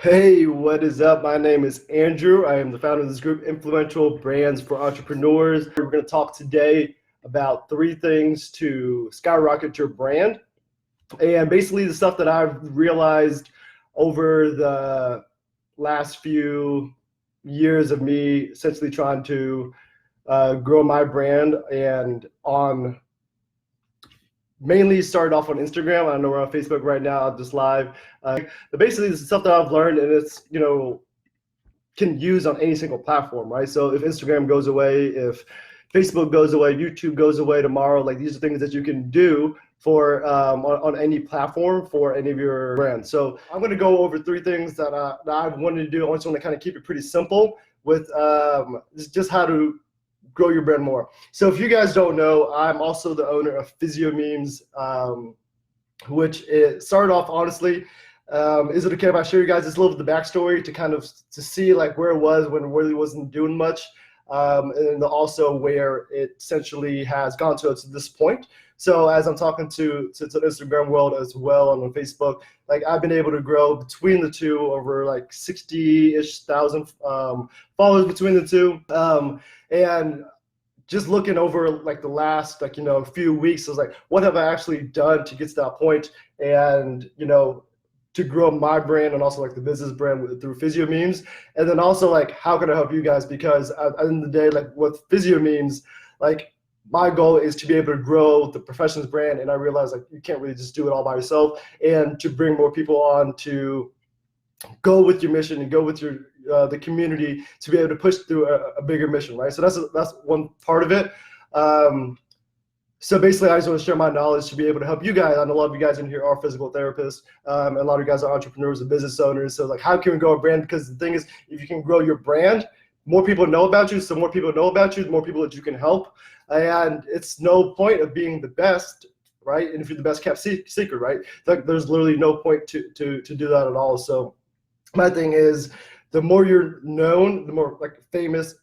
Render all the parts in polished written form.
Hey, what is up? My name is Andrew. I am the founder of this group, Influential Brands for Entrepreneurs. We're going to talk today about 3 things to skyrocket your brand. And basically, the stuff that I've realized over the last few years of me essentially trying to grow my brand and on mainly started off on Instagram. I know we're on Facebook right now, just live. But basically, this is stuff that I've learned, and it's can use on any single platform, right? So if Instagram goes away, if Facebook goes away, YouTube goes away tomorrow, like these are things that you can do for on any platform for any of your brands. So I'm going to go over 3 things that I've wanted to do. I just want to kind of keep it pretty simple with just how to grow your brand more. So if you guys don't know, I'm also the owner of Physio Memes, which it started off honestly. Is it okay if I show you guys just a little bit of the backstory to kind of to see like where it was when it really wasn't doing much, and also where it essentially has gone to this point. So as I'm talking to the Instagram world as well and on Facebook, like I've been able to grow between the two over like 60-ish thousand followers between the two. And just looking over like the last few weeks, I was like, what have I actually done to get to that point? And to grow my brand and also like the business brand through Physio Memes. And then also like, how can I help you guys? Because at the end of the day, like with Physio Memes, like my goal is to be able to grow the professions brand. And I realized like you can't really just do it all by yourself, and to bring more people on to go with your mission and go with your the community to be able to push through a bigger mission, right? So that's one part of it. So basically, I just want to share my knowledge to be able to help you guys. I know a lot of you guys in here are physical therapists, and a lot of you guys are entrepreneurs and business owners. So like, how can we grow a brand? Because the thing is, if you can grow your brand, more people know about you. So more people know about you, the more people that you can help. And it's no point of being the best, right? And if you're the best kept secret, right? Like there's literally no point to do that at all. So my thing is, the more you're known, the more like famous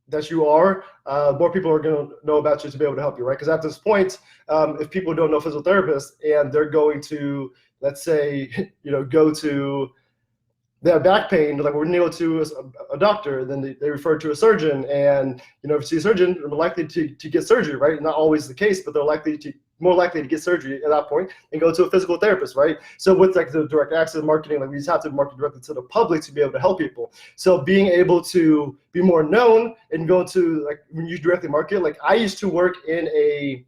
that you are, more people are going to know about you to be able to help you, right? Because at this point, if people don't know physical therapists and they're going to, let's say, go to they have back pain, like we're going to go to a doctor, then they refer to a surgeon, and if you see a surgeon, they're likely to get surgery, right? Not always the case, but they're more likely to get surgery at that point and go to a physical therapist, right? So with like the direct access marketing, like we just have to market directly to the public to be able to help people. So being able to be more known and go to like when you directly market, like I used to work in a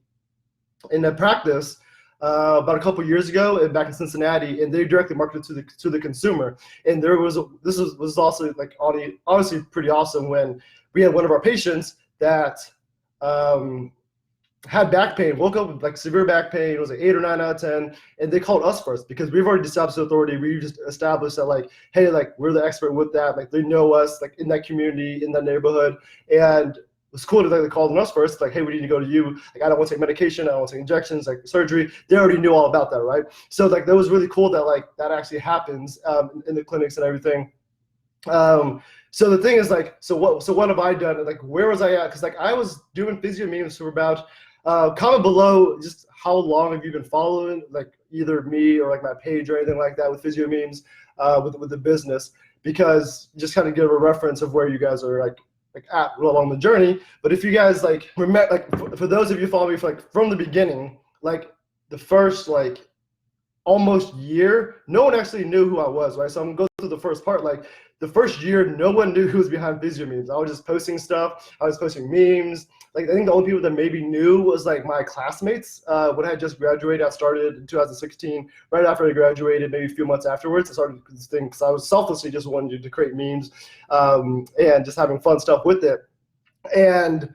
practice about a couple years ago back in Cincinnati, and they directly marketed to the consumer. And this was also like honestly pretty awesome when we had one of our patients that had back pain, woke up with like severe back pain. It was like 8 or 9 out of 10, and they called us first because we've already established authority. We just established that like, hey, like we're the expert with that. Like they know us like in that community, in that neighborhood, and it's cool that they called on us first, like, hey, we need to go to you. Like, I don't want to take medication, I don't want to take injections, like surgery. They already knew all about that, right? So like that was really cool that like that actually happens in the clinics and everything. So the thing is like, so what have I done? Like, where was I at? Because like I was doing Physio Memes for about comment below just how long have you been following like either me or like my page or anything like that with Physio Memes with the business, because just kind of give a reference of where you guys are like at along the journey. But if you guys like remember, like for those of you follow me for, like from the beginning, like the first like almost year, no one actually knew who I was, right? So I'm gonna go through the first part. Like the first year, no one knew who was behind Physio Memes. I was just posting stuff. I was posting memes. Like I think the only people that maybe knew was like my classmates when I had just graduated. I started in 2016. Right after I graduated, maybe a few months afterwards, I started this thing because I was selflessly just wanted to create memes and just having fun stuff with it. And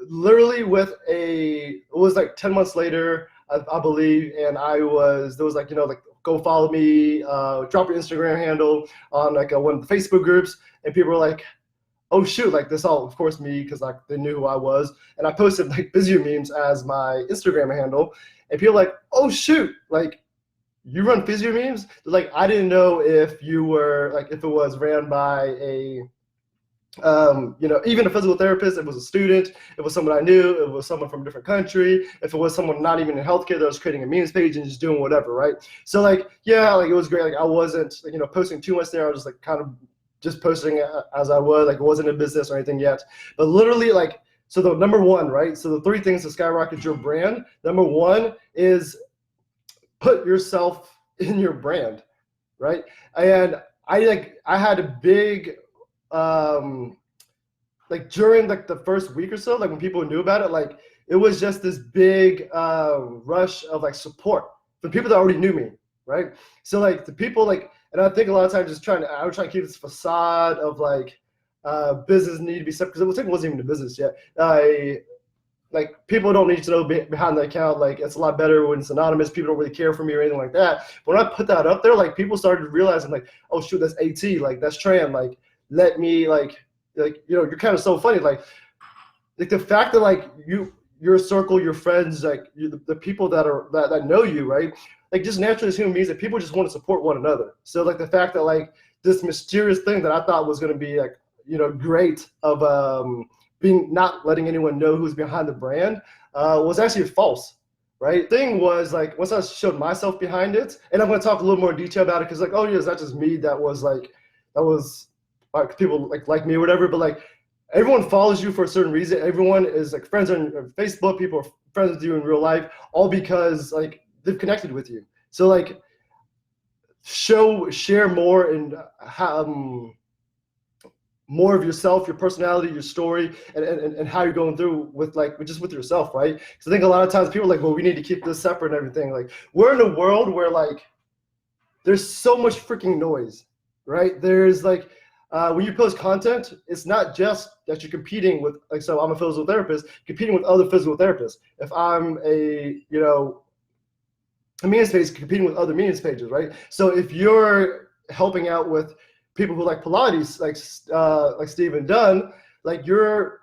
literally it was like 10 months later, I believe, and there was like, like go follow me, drop your Instagram handle on like one of the Facebook groups, and people were like, oh shoot, like this all, of course me, because like they knew who I was, and I posted like Physio Memes as my Instagram handle, and people were like, oh shoot, like you run Physio Memes? Like I didn't know if you were like if it was ran by Even a physical therapist, it was a student, it was someone I knew, it was someone from a different country, if it was someone not even in healthcare that was creating a memes page and just doing whatever, right? So like, yeah, like it was great. Like I wasn't, posting too much there. I was just like kind of just posting as I would, like it wasn't a business or anything yet. But literally like, so the number one, right? So the three things to skyrocket your brand. Number one is put yourself in your brand, right? And I had a big, like during like the first week or so, like when people knew about it, like it was just this big rush of like support from people that already knew me, right? So like the people like, and I think a lot of times I was trying to keep this facade of like business need to be separate because it wasn't even a business yet. Like people don't need to know behind the account. Like it's a lot better when it's anonymous. People don't really care for me or anything like that. But when I put that up there, like people started realizing like, oh shoot, that's AT, like that's Tran, like let me like you're kind of so funny. Like the fact that like your circle, your friends, like the people that know you, right? Like just naturally as human beings, that people just want to support one another. So like the fact that like this mysterious thing that I thought was going to be like great of being not letting anyone know who's behind the brand was actually false, right? Thing was like once I showed myself behind it, and I'm going to talk a little more detail about it because like, oh yeah, it's not just me that was like people like me or whatever, but like everyone follows you for a certain reason. Everyone is like friends on Facebook, people are friends with you in real life, all because like they've connected with you. So like share more and more of yourself, your personality, your story, and how you're going through with just with yourself, right? Because I think a lot of times people are like, well, we need to keep this separate and everything. Like we're in a world where like there's so much freaking noise, right? There's like when you post content, it's not just that you're competing with, like, so I'm a physical therapist, competing with other physical therapists. If I'm a memes page, competing with other memes pages, right? So if you're helping out with people who like Pilates, like Stephen Dunn, like you're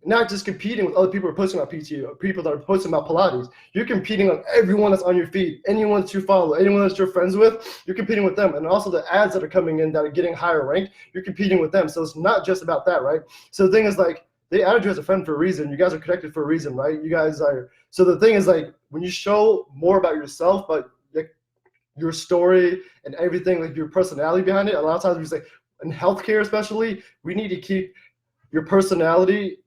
not just competing with other people who are posting about PT or people that are posting about Pilates. You're competing on everyone that's on your feed, anyone that you follow, anyone that you're friends with, you're competing with them. And also the ads that are coming in that are getting higher ranked, you're competing with them. So it's not just about that, right? So the thing is like, they added you as a friend for a reason. You guys are connected for a reason, right? You guys are, so the thing is like, when you show more about yourself, but like your story and everything, like your personality behind it, a lot of times we say, in healthcare especially, we need to keep your personality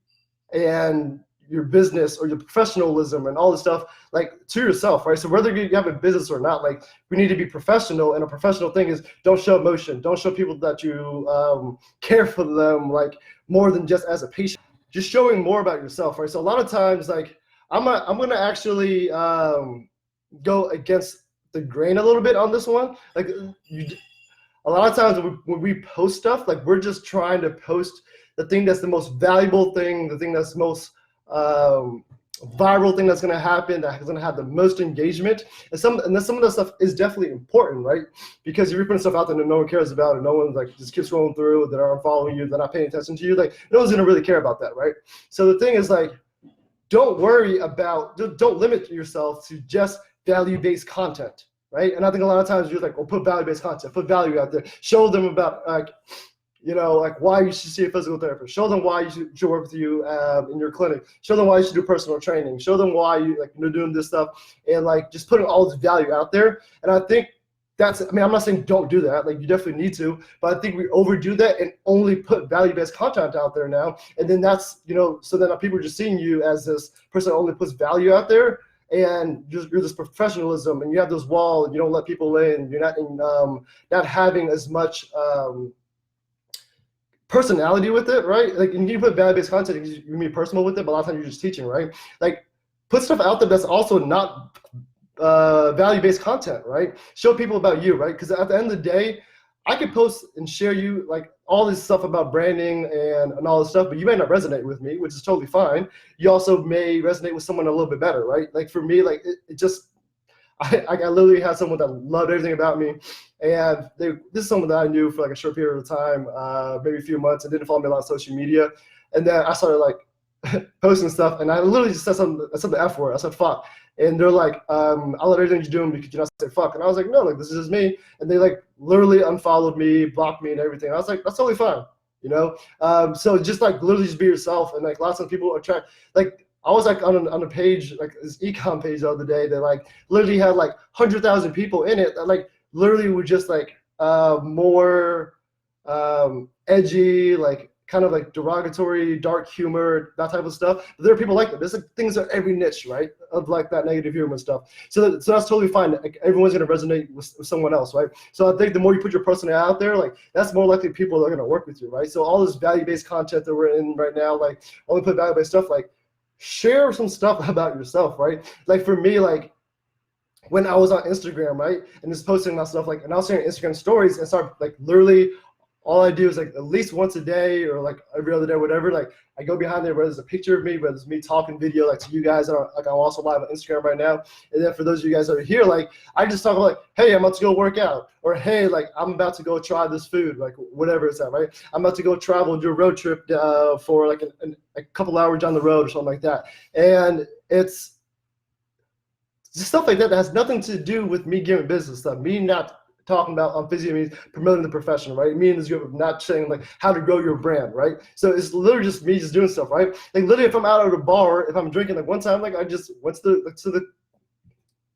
and your business or your professionalism and all this stuff like to yourself, right? So whether you have a business or not, like we need to be professional, and a professional thing is don't show emotion, don't show people that you care for them, like more than just as a patient, just showing more about yourself, right? So a lot of times like I'm gonna actually go against the grain a little bit on this one. Like a lot of times when we post stuff, like we're just trying to post the thing that's the most valuable thing, the thing that's most viral thing that's going to happen, that's going to have the most engagement. And then some of that stuff is definitely important, right? Because if you're putting stuff out there that no one cares about, and no one like just keeps scrolling through, that aren't following you, they're not paying attention to you, like no one's going to really care about that, right? So the thing is like, don't limit yourself to just value-based content, right? And I think a lot of times you're like, well, put value-based content, put value out there, show them about like why you should see a physical therapist. Show them why you should work with you in your clinic. Show them why you should do personal training. Show them why you're doing this stuff, and like just putting all this value out there. And I think I'm not saying don't do that. Like you definitely need to, but I think we overdo that and only put value-based content out there now. And then that's so then people are just seeing you as this person that only puts value out there. And you're this professionalism, and you have this wall, and you don't let people in. You're not having as much personality with it, right? Like, and you put value-based content, you can be personal with it, but a lot of times you're just teaching, right? Like, put stuff out there that's also not value-based content, right? Show people about you, right? Because at the end of the day, I could post and share you like all this stuff about branding and all this stuff, but you may not resonate with me, which is totally fine. You also may resonate with someone a little bit better, right? Like for me, like it just, I literally had someone that loved everything about me, and this is someone that I knew for like a short period of time, maybe a few months, and didn't follow me a lot on social media. And then I started like posting stuff, and I literally just said the F word. I said fuck, and they're like, I love everything you're doing because you not say fuck. And I was like, no, like this is just me. And they like literally unfollowed me, blocked me, and everything. I was like, that's totally fine. you know? So just like literally just be yourself. And like lots of people are trying, like I was like on a page, like this ecom page the other day that like literally had like 100,000 people in it that like literally were just like more edgy, like kind of like derogatory, dark humor, that type of stuff. But there are people like that. There's like things in every niche, right, of like that negative humor and stuff. So that's totally fine. Like everyone's gonna resonate with someone else, right? So I think the more you put your personality out there, like that's more likely people that are gonna work with you, right? So all this value-based content that we're in right now, like only put value-based stuff, like share some stuff about yourself, right? Like for me, like when I was on Instagram, right, and just posting my stuff, like, and I was sharing Instagram stories and start like literally all I do is like at least once a day or like every other day, whatever. Like I go behind there, whether it's a picture of me, whether it's me talking video, like to you guys that are like I'm also live on Instagram right now. And then for those of you guys that are here, like I just talk about like, hey, I'm about to go work out, or hey, like I'm about to go try this food, like whatever it's at, right? I'm about to go travel, do a road trip for like a couple hours down the road or something like that. And it's just stuff like that that has nothing to do with me giving business stuff, me not talking about on physio means promoting the profession, right? Me and this group not saying like how to grow your brand, right? So it's literally just me just doing stuff, right? Like literally if I'm out at a bar, if I'm drinking, like one time, like I just went to the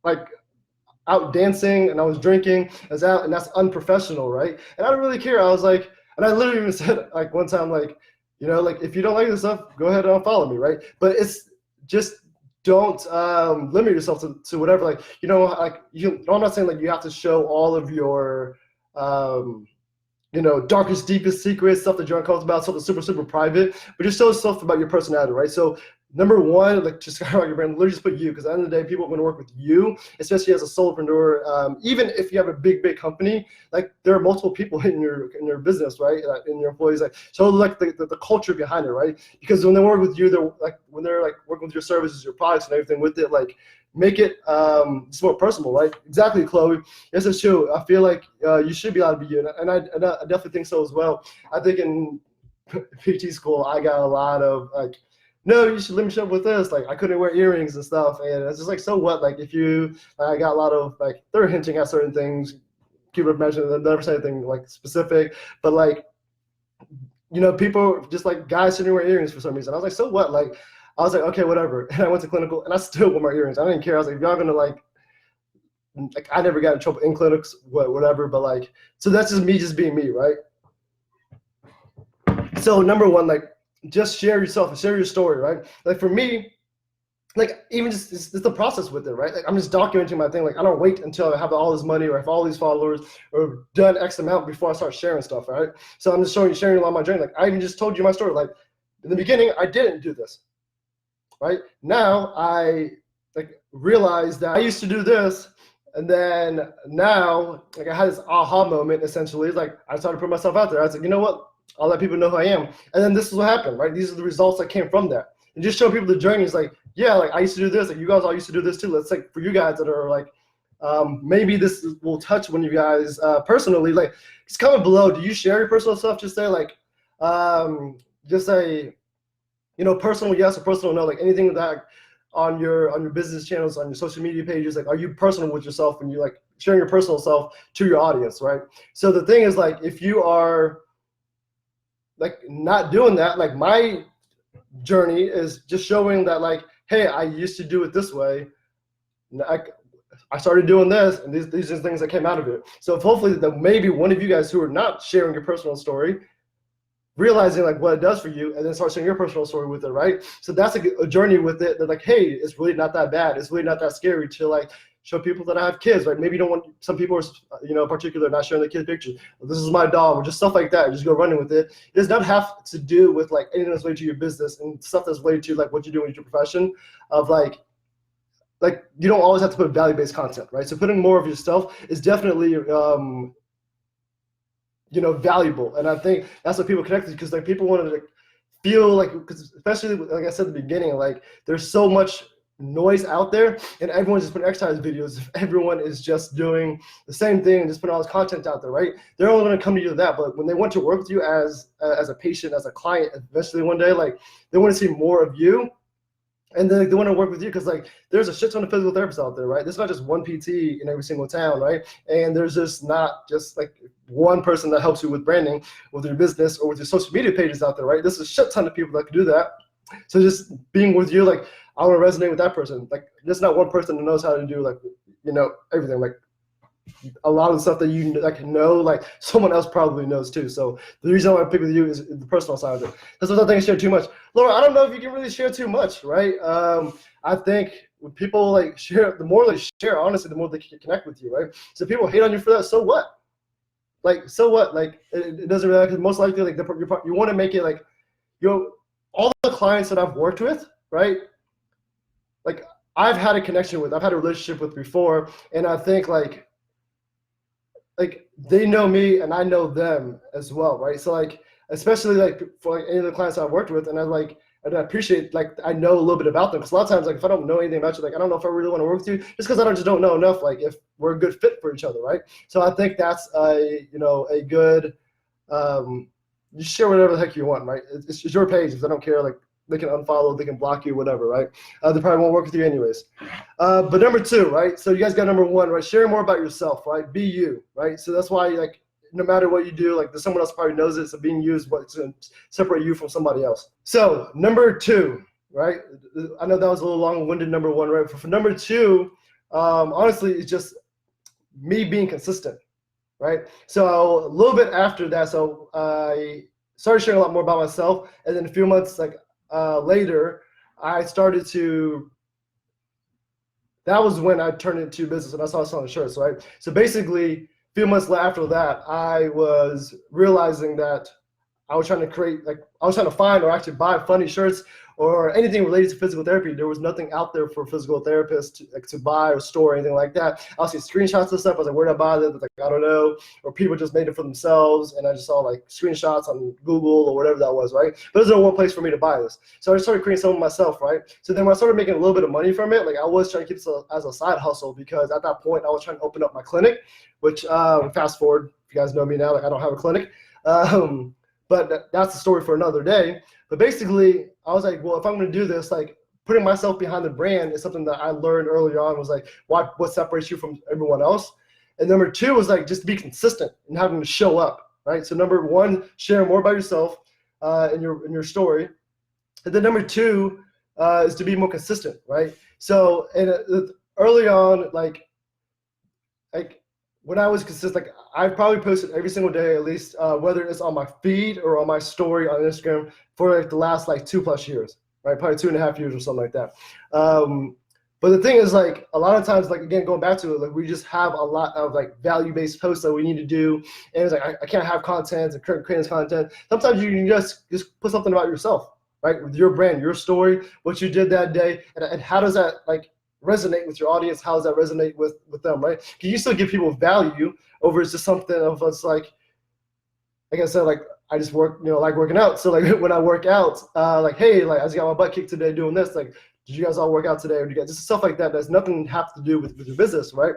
like out dancing and I was drinking, I was out, and that's unprofessional, right? And I don't really care. I was like, and I literally even said like one time, like, you know, like if you don't like this stuff, go ahead and unfollow me, right? But it's just don't limit yourself to whatever, like, you know, like I'm not saying like you have to show all of your you know, darkest, deepest secrets, stuff that you're uncomfortable about, something super, super private, but just show stuff about your personality, right? So number one, like just Skyrocket your brand, literally just put you, because at the end of the day, people are going to work with you, especially as a solopreneur. Even if you have a big company, like there are multiple people in your business, right? In your employees, like so like the culture behind it, right? Because when they work with you, they're like when they're like working with your services, your products, and everything with it, like make it it's more personal, right? Exactly, Chloe. Yes, it's true. I feel like you should be allowed to be you, and I definitely think so as well. I think in PT school, I got a lot of like, no, you should let me show up with this. Like I couldn't wear earrings and stuff, and it's just like, so what? Like if you, I got a lot of like they're hinting at certain things. Keep it mentioned, they never say anything like specific, but like, you know, people just like guys shouldn't wear earrings for some reason. I was like, so what? Like I was like, okay, whatever. And I went to clinical, and I still wore my earrings. I didn't care. I was like, if y'all gonna like I never got in trouble in clinics, whatever. But like, so that's just me, just being me, right? So number one, like, just share yourself and share your story, right? Like for me, like even just it's the process with it, right? Like I'm just documenting my thing. Like I don't wait until I have all this money or have all these followers or done X amount before I start sharing stuff, right? So I'm just sharing along my journey. Like I even just told you my story. Like in the beginning, I didn't do this, right? Now I like realized that I used to do this, and then now like I had this aha moment essentially. Like I started putting myself out there. I was like, you know what? I'll let people know who I am. And then this is what happened, right? These are the results that came from that. And just show people the journey. It's like, yeah, like I used to do this. Like you guys all used to do this too. Let's like for you guys that are like, maybe this will touch one of you guys personally. Like just comment below. Do you share your personal stuff? Just say like, just say, you know, personal yes or personal no. Like anything that on your business channels, on your social media pages. Like, are you personal with yourself when you like sharing your personal self to your audience, right? So the thing is like, if you are like not doing that, like my journey is just showing that like, hey, I used to do it this way. I started doing this, and these are things that came out of it. So if hopefully that maybe one of you guys who are not sharing your personal story, realizing like what it does for you, and then start sharing your personal story with it, right? So that's like a journey with it. That like, hey, it's really not that bad. It's really not that scary to like show people that I have kids, right? Maybe you don't want, some people are, you know, in particular, not showing the kid pictures. This is my dog, or just stuff like that. Just go running with it. It does not have to do with like anything that's related to your business and stuff that's related to like what you're doing with your profession. Of like you don't always have to put value-based content, right? So putting more of yourself is definitely you know, valuable, and I think that's what people connect to, because like people want to like feel like, because especially like I said at the beginning, like there's so much noise out there, and everyone's just putting exercise videos. If everyone is just doing the same thing and just putting all this content out there, right? They're only going to come to you to that. But when they want to work with you as a patient, as a client, eventually one day, like they want to see more of you. And then they want to work with you because like there's a shit ton of physical therapists out there, right? There's not just one PT in every single town, right? And there's just not just like one person that helps you with branding, with your business, or with your social media pages out there, right? There's a shit ton of people that can do that. So just being with you, like I want to resonate with that person. Like there's not one person that knows how to do like, you know, everything. Like a lot of the stuff that you like know, like someone else probably knows too. So the reason I want to pick with you is the personal side of it. That's what I think I share too much. Laura, I don't know if you can really share too much, right? I think when people like share, the more they share, honestly, the more they can connect with you, right? So if people hate on you for that, so what? Like, so what? Like, it doesn't really, because most likely, like, you want to make it like, you know, all the clients that I've worked with, right? Like, I've had a connection with, I've had a relationship with before, and I think like they know me and I know them as well, right? So like, especially like for like any of the clients I've worked with, and I appreciate like I know a little bit about them, because a lot of times like if I don't know anything about you, like I don't know if I really want to work with you, just because I just don't know enough, like if we're a good fit for each other, right? So I think that's a good you share whatever the heck you want, right? It's your page. If they don't care, like they can unfollow, they can block you, whatever, right? They probably won't work with you anyways. But number two, right? So you guys got number one, right? Share more about yourself, right? Be you, right? So that's why, like, no matter what you do, like, someone else probably knows it. So being you is what's going to separate you from somebody else. So number two, right? I know that was a little long-winded number one, right? For number two, honestly, it's just me being consistent, right? So a little bit after that, so I started sharing a lot more about myself, and then a few months later, I started to. That was when I turned into business, and I started selling shirts, right? So basically, a few months after that, I was realizing that I was trying to find or actually buy funny shirts or anything related to physical therapy. There was nothing out there for physical therapists to buy or store or anything like that. I'll see screenshots of stuff. I was like, where did I buy this? Like, I don't know. Or people just made it for themselves, and I just saw like screenshots on Google or whatever that was, right? But there's no one place for me to buy this. So I just started creating some of myself, right? So then when I started making a little bit of money from it, like I was trying to keep it as a side hustle, because at that point I was trying to open up my clinic, which fast forward, if you guys know me now, like I don't have a clinic. But that's the story for another day. But basically, I was like, well, if I'm going to do this, like putting myself behind the brand is something that I learned early on, was like, what separates you from everyone else? And number two was like just to be consistent and having to show up, right? So number one, share more about yourself in your story. And then number two is to be more consistent, right? So early on, like when I was consistent, like I probably posted every single day, at least, whether it's on my feed or on my story on Instagram, for like the last like 2+ years, right? Probably 2.5 years or something like that. But the thing is, like a lot of times, like again, going back to it, like we just have a lot of like value-based posts that we need to do, and it's like I can't have content and create this content. Sometimes you can just put something about yourself, right? With your brand, your story, what you did that day, and how does that like resonate with your audience? How does that resonate with them, right? Can you still give people value over just something of us like I said, like I just work, like working out. So like when I work out, like, hey, like I just got my butt kicked today doing this. Like, did you guys all work out today? Or did you guys just stuff like that? That's nothing have to do with your business, right?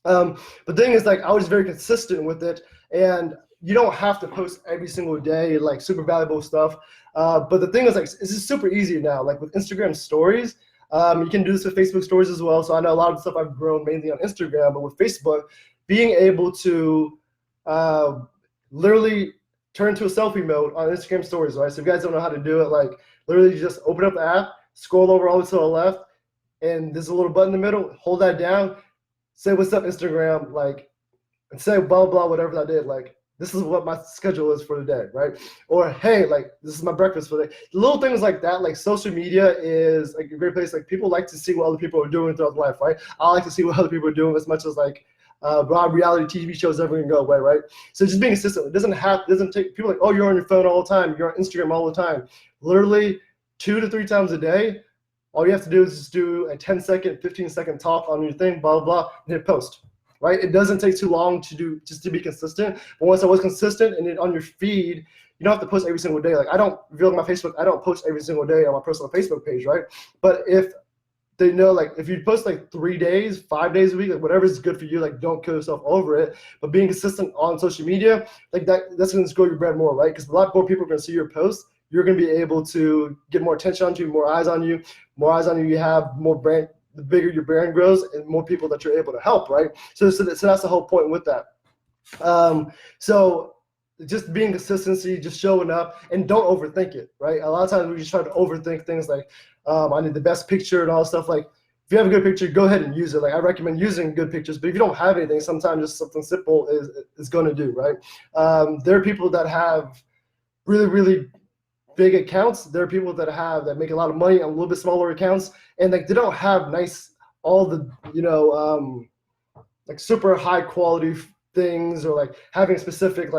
But the thing is, like I was very consistent with it, and you don't have to post every single day like super valuable stuff. But the thing is, like this is super easy now. Like with Instagram stories. You can do this with Facebook stories as well. So I know a lot of the stuff I've grown mainly on Instagram, but with Facebook, being able to literally turn to a selfie mode on Instagram stories, right? So if you guys don't know how to do it, like literally just open up the app, scroll over all the way to the left, and there's a little button in the middle, hold that down, say what's up Instagram, like, and say blah, blah, whatever I did, like, this is what my schedule is for the day, right? Or, hey, like, this is my breakfast for the day. Little things like that, like social media is like a great place. Like people like to see what other people are doing throughout life, right? I like to see what other people are doing as much as like reality TV shows ever can go away, right? So just being consistent. It doesn't take people like, oh, you're on your phone all the time. You're on Instagram all the time. Literally 2 to 3 times a day. All you have to do is just do a 10-second, 15-second talk on your thing, blah, blah, and hit post. Right? It doesn't take too long to do, just to be consistent. But once I was consistent and then on your feed, you don't have to post every single day. Like I don't reveal my Facebook, I don't post every single day on my personal Facebook page, right? But if they know, like if you post like 3 days, 5 days a week, like whatever is good for you, like don't kill yourself over it. But being consistent on social media, like that's going to grow your brand more, right? Because a lot more people are going to see your posts you're going to be able to get more attention on you, more eyes on you. More eyes on you, you have more brand. The bigger your brand grows, and more people that you're able to help, right? So that's the whole point with that. So just being consistency, just showing up, and don't overthink it, right? A lot of times we just try to overthink things like, I need the best picture and all that stuff. Like, if you have a good picture, go ahead and use it. Like, I recommend using good pictures, but if you don't have anything, sometimes just something simple is going to do, right? There are people that have really, really big accounts. There are people that make a lot of money on a little bit smaller accounts, and like they don't have all the like super high quality things, or like having specific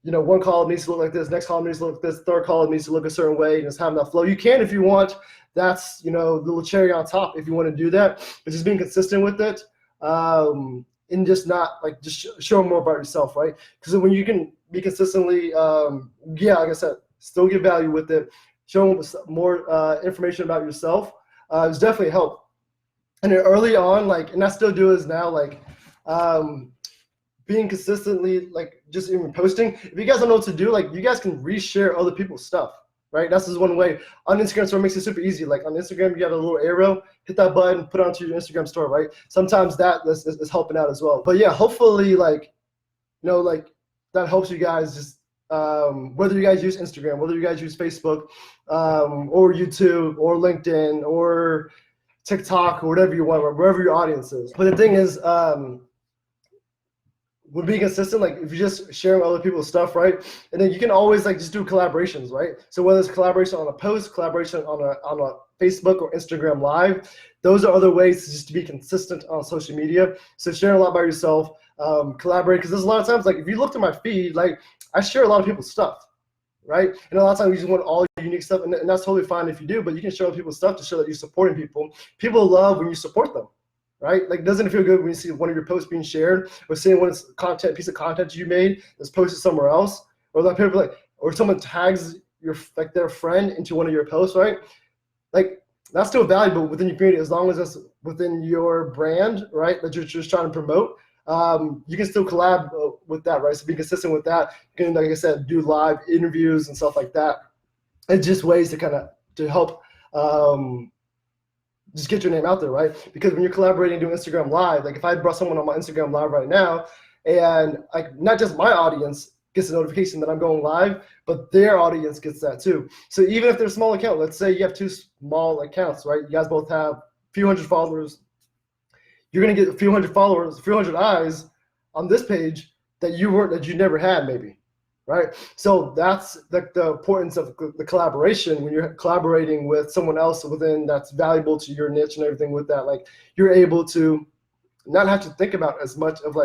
one column needs to look like this, next column needs to look like this, third column needs to look a certain way, and just having that flow. You can if you want. That's the little cherry on top if you want to do that. But just being consistent with it, and just not just show more about yourself, right? Because when you can be consistently, like I said, still give value with it, show them more information about yourself, it's definitely helped. And then early on, and I still do is now, being consistently, just even posting. If you guys don't know what to do, you guys can reshare other people's stuff, right? That's just one way. On Instagram story makes it super easy. Like on Instagram, you have a little arrow, hit that button, put it onto your Instagram story, right? Sometimes that is helping out as well. But yeah, hopefully, that helps you guys just, whether you guys use Instagram, whether you guys use Facebook, or YouTube, or LinkedIn, or TikTok, or whatever you want, wherever your audience is. But the thing is, with being consistent, if you're just sharing other people's stuff, right? And then you can always just do collaborations, right? So whether it's collaboration on a post, collaboration on a Facebook or Instagram Live, those are other ways just to be consistent on social media. So sharing a lot about yourself, collaborate, because there's a lot of times, if you looked at my feed, I share a lot of people's stuff, right? And a lot of times you just want all unique stuff, and that's totally fine if you do, but you can show people's stuff to show that you're supporting people. People love when you support them, right? Doesn't it feel good when you see one of your posts being shared, or seeing one piece of content you made that's posted somewhere else, or people or someone tags their friend into one of your posts, right? That's still valuable within your community, as long as it's within your brand, right? That you're just trying to promote. You can still collab with that, right? So be consistent with that. You can, like I said, do live interviews and stuff like that. It's just ways to help just get your name out there, right? Because when you're collaborating, doing Instagram Live, if I brought someone on my Instagram Live right now, and not just my audience gets a notification that I'm going live, but their audience gets that too. So even if they're a small account, let's say you have two small accounts, right? You guys both have a few hundred followers. You're gonna get a few hundred followers, a few hundred eyes on this page that you never had, maybe, right? So that's the importance of the collaboration. When you're collaborating with someone else that's valuable to your niche and everything with that, you're able to not have to think about as much of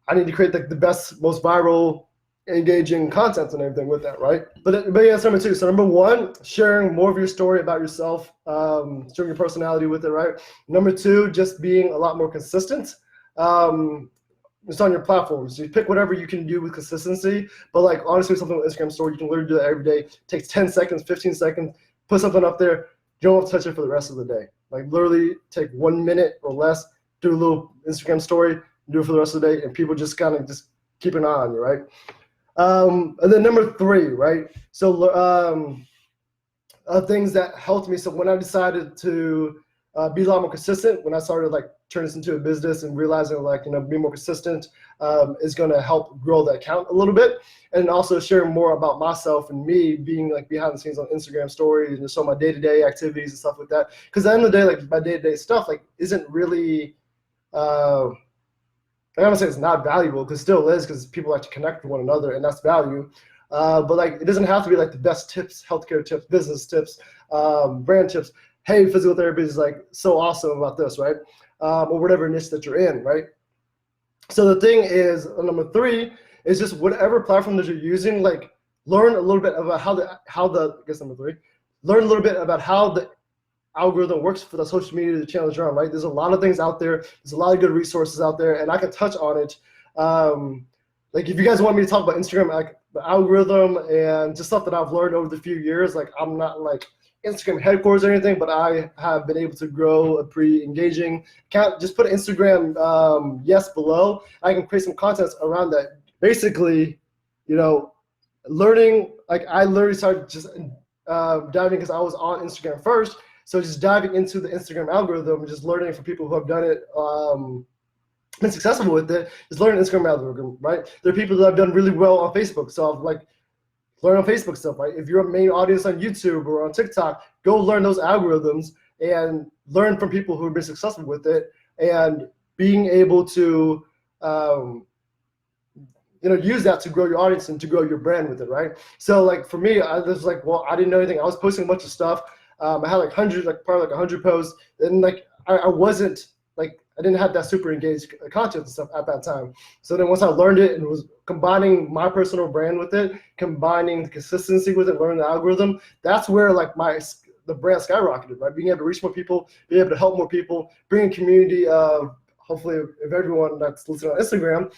I need to create the best, most viral, engaging content and everything with that, right? But yeah, that's number two. So number one, sharing more of your story about yourself, showing your personality with it, right? Number two, just being a lot more consistent. It's on your platforms. So you pick whatever you can do with consistency. But honestly, something with Instagram story, you can literally do that every day. It takes 10 seconds, 15 seconds, put something up there. You don't have to touch it for the rest of the day. Literally take 1 minute or less, do a little Instagram story, do it for the rest of the day, and people just just keep an eye on you, right? And then number three, right? So things that helped me. So when I decided to be a lot more consistent, when I started turning this into a business and realizing being more consistent is going to help grow the account a little bit, and also sharing more about myself and me being behind the scenes on Instagram stories and just show my day-to-day activities and stuff like that. Because at the end of the day, my day-to-day stuff isn't really I don't want to say it's not valuable, because it still is, because people like to connect with one another, and that's value. But it doesn't have to be the best tips, healthcare tips, business tips, brand tips. Hey, physical therapy is so awesome about this, right? Or whatever niche that you're in, right? So the thing is, number three is just whatever platform that you're using, learn a little bit about learn a little bit about how the algorithm works for the social media channels you're on, right? There's a lot of things out there. There's a lot of good resources out there, and I can touch on it. If you guys want me to talk about Instagram, the algorithm and just stuff that I've learned over the few years, I'm not Instagram headquarters or anything, but I have been able to grow a pretty engaging account. Just put Instagram yes below. I can create some content around that. Basically, learning, like I literally started just diving because I was on Instagram first. So just diving into the Instagram algorithm, just learning from people who have done it, been successful with it, is learning Instagram algorithm, right? There are people that have done really well on Facebook. So I've like learn on Facebook stuff, right? If you're a main audience on YouTube or on TikTok, go learn those algorithms and learn from people who have been successful with it, and being able to use that to grow your audience and to grow your brand with it, right? So like for me, I was like, well, I didn't know anything. I was posting a bunch of stuff. I had like hundreds, like probably like 100 posts, and like I wasn't like, I didn't have that super engaged content and stuff at that time. So then once I learned it and was combining my personal brand with it, combining the consistency with it, learning the algorithm, that's where like the brand skyrocketed, right? Being able to reach more people, being able to help more people, bring a community of hopefully of everyone that's listening on Instagram,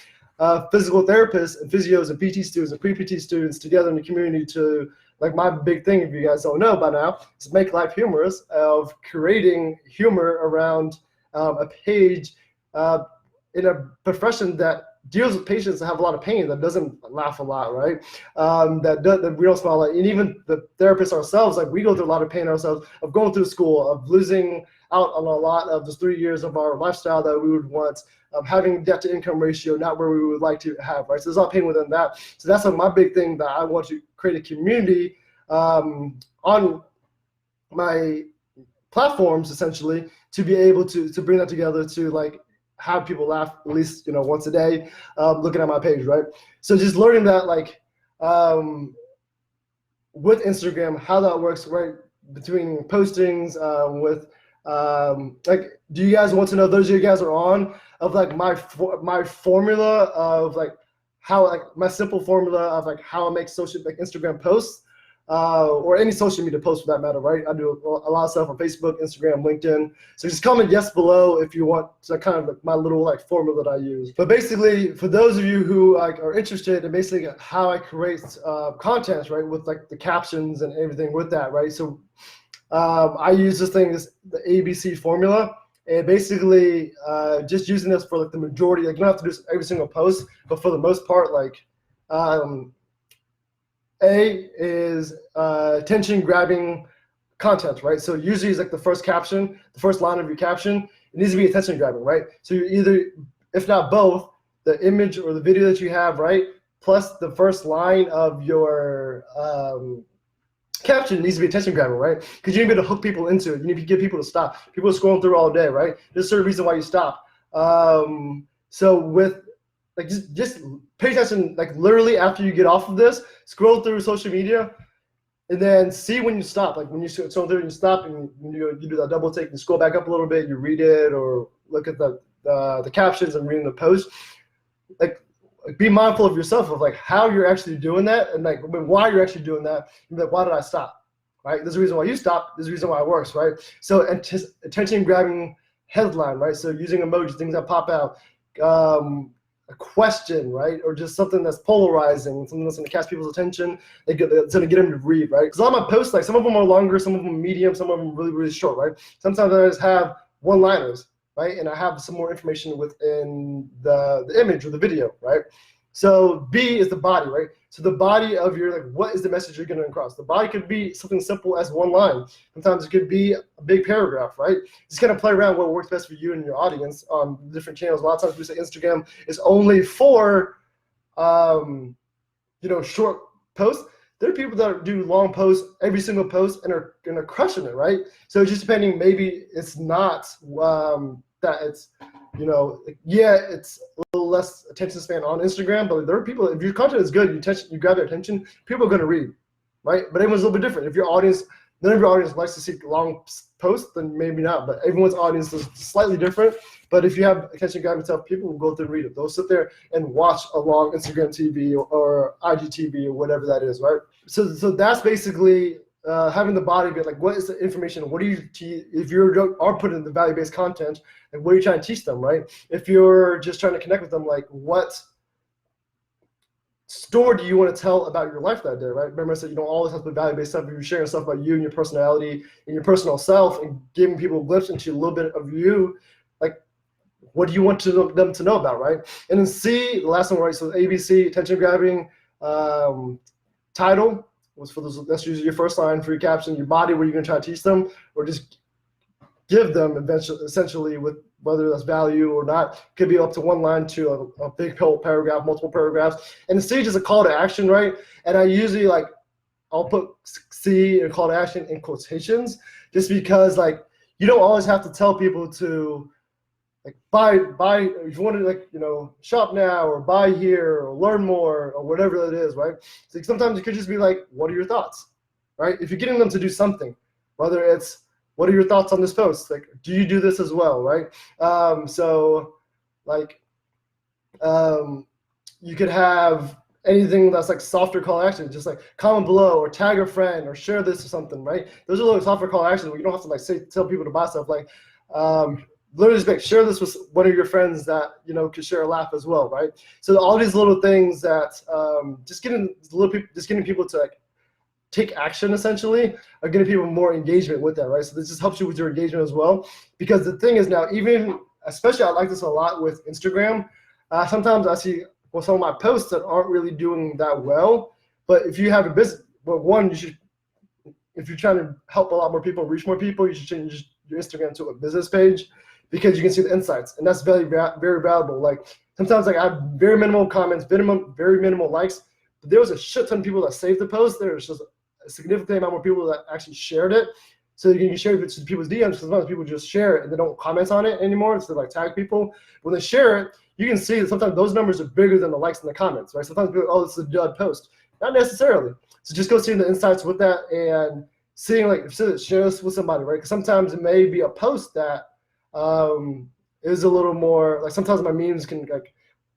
physical therapists and physios and PT students and pre-PT students together in the community to, like my big thing, if you guys don't know by now, is make life humorous, of creating humor around a page in a profession that deals with patients that have a lot of pain, that doesn't laugh a lot, right? That we don't smile a lot. And even the therapists ourselves, like we go through a lot of pain ourselves of going through school, of losing out on a lot of the 3 years of our lifestyle that we would want, having debt to income ratio not where we would like to have, right? So there's a lot of pain within that. So that's like my big thing, that I want to create a community on my platforms essentially, to be able to bring that together, to like have people laugh at least once a day, looking at my page, right? So just learning that, like with Instagram, how that works, right, between postings, with like, do you guys want to know, those of you guys are on, of like my formula of like how, like my simple formula of like how I make social, like Instagram posts, or any social media post for that matter, right? I do a lot of stuff on Facebook, Instagram, LinkedIn. So just comment yes below if you want to, kind of like my little like formula that I use. But basically, for those of you who like are interested in basically how I create content, right, with like the captions and everything with that, right? So I use this thing, the ABC formula, and basically just using this for like the majority, like you don't have to do every single post, but for the most part, like A is attention grabbing content, right? So usually it's like the first caption, the first line of your caption, it needs to be attention grabbing, right? So you're either, if not both, the image or the video that you have, right, plus the first line of your caption needs to be attention grabbing, right? Because you need to be able to hook people into it. You need to get people to stop. People are scrolling through all day, right? There's a certain reason why you stop. So with like just pay attention, like literally after you get off of this, scroll through social media, and then see when you stop. Like when you scroll through and you stop, and you do that double take and scroll back up a little bit, you read it or look at the captions and reading the post. Like be mindful of yourself, of like how you're actually doing that, and like why you're actually doing that, and like why did I stop, right? There's a reason why you stopped, there's a reason why it works, right? So attention grabbing headline, right? So using emojis, things that pop out, a question, right? Or just something that's polarizing, something that's gonna catch people's attention, it's gonna get them to read, right? Because all my posts, like some of them are longer, some of them medium, some of them really, really short, right? Sometimes I just have one-liners, right? And I have some more information within the image or the video, right? So B is the body, right? So the body of your, like, what is the message you're going to cross? The body could be something simple as one line. Sometimes it could be a big paragraph, right? Just kind of play around what works best for you and your audience on different channels. A lot of times we say Instagram is only for, short posts. There are people that do long posts, every single post, and are crushing it, right? So just depending, maybe it's not that it's, it's a little less attention span on Instagram, but there are people, if your content is good, you grab their attention, people are going to read, right? But everyone's a little bit different. If your audience, none of your audience likes to see long posts, then maybe not, but everyone's audience is slightly different. But if you have attention grabbing stuff, people will go through and read it. They'll sit there and watch a long Instagram TV or IGTV or whatever that is, right? So that's basically having the body be like, what is the information? What do you if you are putting the value-based content, and what are you trying to teach them, right? If you're just trying to connect with them, like what story do you want to tell about your life that day, right? Remember I said you don't always have to be value-based stuff. If you're sharing stuff about you and your personality and your personal self and giving people a glimpse into a little bit of you, like what do you want them to know about, right? And then C, the last one, right? So ABC, attention grabbing, title was for this, that's usually your first line for your caption, your body, where you're going to try to teach them, or just give them eventually, essentially, with whether that's value or not. Could be up to one line to a big whole paragraph, multiple paragraphs. And the stage is a call to action, right? And I usually I'll put C and call to action in quotations, just because you don't always have to tell people to buy if you want to shop now or buy here or learn more or whatever that is, right? So sometimes it could just be what are your thoughts, right? If you're getting them to do something, whether it's what are your thoughts on this post, do you do this as well, right? You could have anything that's softer call to action, just comment below or tag a friend or share this or something, right? Those are little softer call to action where you don't have to tell people to buy stuff. Literally just share this with one of your friends that could share a laugh as well, right? So all these little things that just getting people to take action, essentially, are getting people more engagement with that, right? So this just helps you with your engagement as well. Because the thing is now, especially I like this a lot with Instagram. Sometimes I see some of my posts that aren't really doing that well. But if you have a business, if you're trying to help a lot more people, reach more people, you should change your Instagram to a business page, because you can see the insights, and that's very, very valuable. Sometimes I have very minimal comments, very minimal likes, but there was a shit ton of people that saved the post. There's just a significant amount more people that actually shared it. So you can share it to people's DMs, because sometimes people just share it and they don't comment on it anymore. So tag people. When they share it, you can see that sometimes those numbers are bigger than the likes and the comments, right? Sometimes people, oh, this is a dud post. Not necessarily. So just go see the insights with that and seeing share this with somebody, right? Because sometimes it may be a post that is a little more sometimes my memes can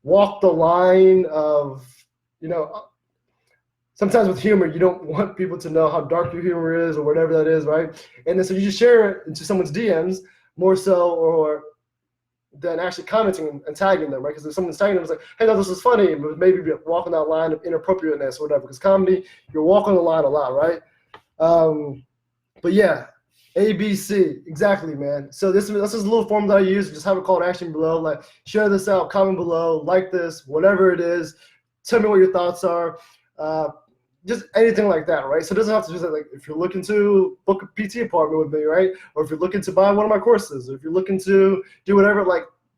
walk the line of sometimes with humor you don't want people to know how dark your humor is or whatever that is, right? And then so you just share it into someone's DMs more so or than actually commenting and tagging them, right? Because if someone's tagging them, it's hey, no, this is funny, but maybe walking that line of inappropriateness or whatever. Because comedy, you're walking the line a lot, right? But yeah, ABC, exactly, man. So this is a little form that I use. Just have a call to action below, share this out, comment below, like this, whatever it is. Tell me what your thoughts are. Just anything like that, right? So it doesn't have to be if you're looking to book a PT appointment with me, right? Or if you're looking to buy one of my courses, or if you're looking to do whatever,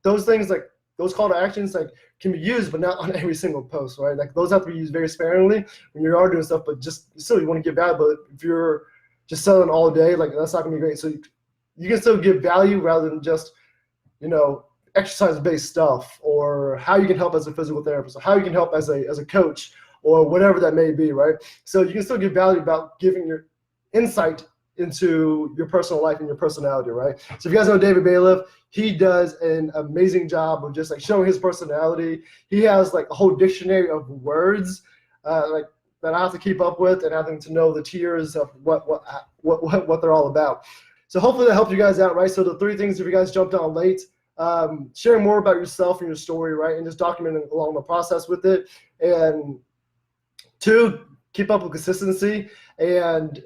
those things, those call to actions, can be used, but not on every single post, right? Those have to be used very sparingly when you are doing stuff, but just still you want to give value. But if you're just selling all day, that's not gonna be great. So you can still give value rather than just, exercise-based stuff, or how you can help as a physical therapist, or how you can help as a coach, or whatever that may be, right? So you can still give value about giving your insight into your personal life and your personality, right? So if you guys know David Bailiff, he does an amazing job of just showing his personality. He has a whole dictionary of words, that I have to keep up with, and having to know the tiers of what they're all about. So hopefully that helped you guys out, right? So the 3 things, if you guys jumped on late, sharing more about yourself and your story, right? And just documenting along the process with it. And 2, keep up with consistency and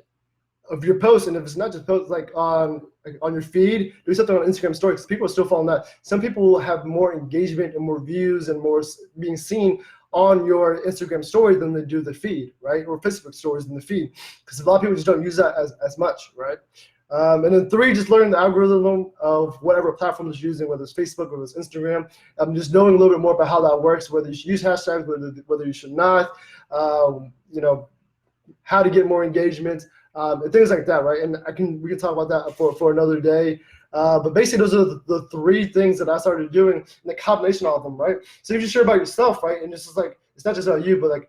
of your posts. And if it's not just posts on your feed, do something on Instagram stories, because people are still following that. Some people will have more engagement and more views and more being seen on your Instagram story than they do the feed, right? Or Facebook stories than the feed, because a lot of people just don't use that as much, right? And then 3, just learning the algorithm of whatever platform is using, whether it's Facebook or it's Instagram. Just knowing a little bit more about how that works, whether you should use hashtags, whether you should not, how to get more engagement, and things like that, right? And we can talk about that for another day. But basically, those are the 3 things that I started doing, and the combination of them, right? So you just share about yourself, right? And it's it's not just about you, but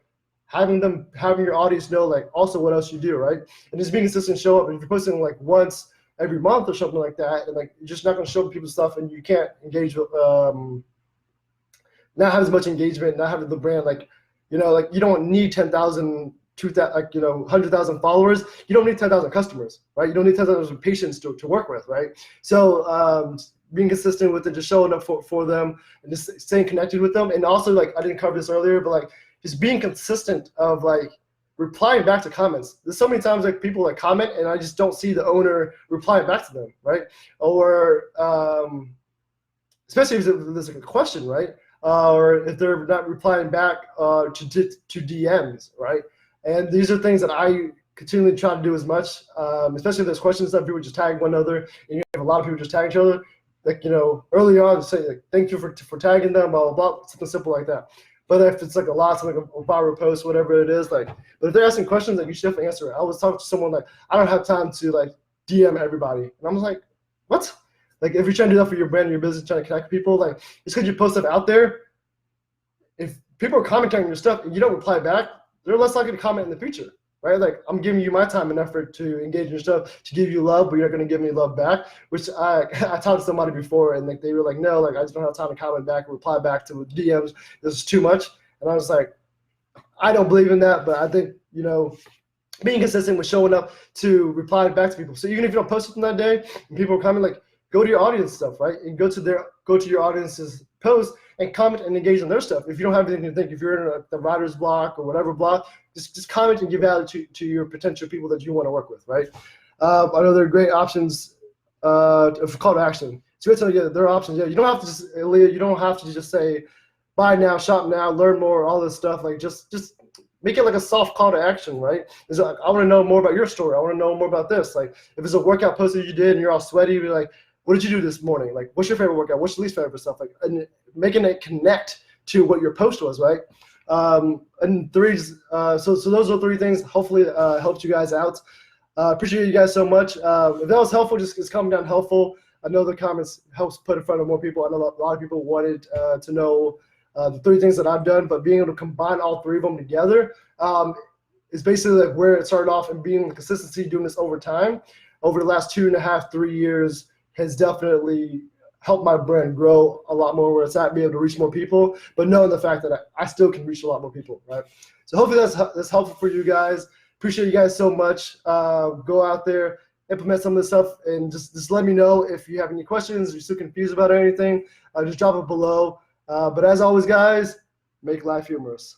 having your audience know also what else you do, right? And just being consistent, show up. And if you're posting once every month or something like that, and you're just not going to show people's stuff, and you can't engage with not have as much engagement, not having the brand you don't need 10,000. 100,000 followers. You don't need 10,000 customers, right? You don't need 10,000 patients to work with, right? So being consistent with it, just showing up for them, and just staying connected with them. And also, I didn't cover this earlier, but just being consistent of replying back to comments. There's so many times people comment and I just don't see the owner replying back to them, right? Or especially if there's a question, right? Or if they're not replying back to DMs, right? And these are things that I continually try to do as much, especially if there's questions that people just tag one another, and you have a lot of people just tag each other. Like, early on, say, like, thank you for tagging them, blah, blah, blah, something simple like that. But if it's like a lot, something like a viral post, whatever it is, like, but if they're asking questions, like, you should definitely answer it. I was talking to someone like, I don't have time to like DM everybody. And I'm like, what? Like, if you're trying to do that for your brand, your business, trying to connect people, like, just because you post stuff out there, if people are commenting on your stuff and you don't reply back, they're less likely to comment in the future, right? Like, I'm giving you my time and effort to engage in your stuff, to give you love, but you're not going to give me love back, which I talked to somebody before, and like they were like, no, like, I just don't have time to comment back or reply back to DMs. This is too much. And I was like, I don't believe in that, but I think, being consistent with showing up to reply back to people. So even if you don't post something that day and people are commenting, like, go to your audience stuff, right? And go to your audience's post and comment and engage on their stuff. If you don't have anything to think, if you're in the writer's block or whatever block, just comment and give value to your potential people that you want to work with, right? I know there are great options of call to action. So there are options. Yeah, you don't have to just, Leah, you don't have to just say, buy now, shop now, learn more, all this stuff. Like, just make it like a soft call to action, right? It's like, I want to know more about your story. I want to know more about this. Like, if it's a workout post that you did and you're all sweaty, you're like, what did you do this morning? Like, what's your favorite workout? What's your least favorite stuff? Like, and making it connect to what your post was, right? And so those are 3 things. Hopefully, helped you guys out. Appreciate you guys so much. If that was helpful, just comment down helpful. I know the comments helps put in front of more people. I know a lot of people wanted to know the 3 things that I've done, but being able to combine all 3 of them together is basically like where it started off, and being the consistency doing this over time, over the last 2.5, 3 years has definitely helped my brand grow a lot more where it's at, be able to reach more people, but knowing the fact that I still can reach a lot more people, right? So hopefully that's helpful for you guys. Appreciate you guys so much. Go out there, implement some of this stuff, and just let me know if you have any questions, you're still confused about anything. Just drop it below. But as always, guys, make life humorous.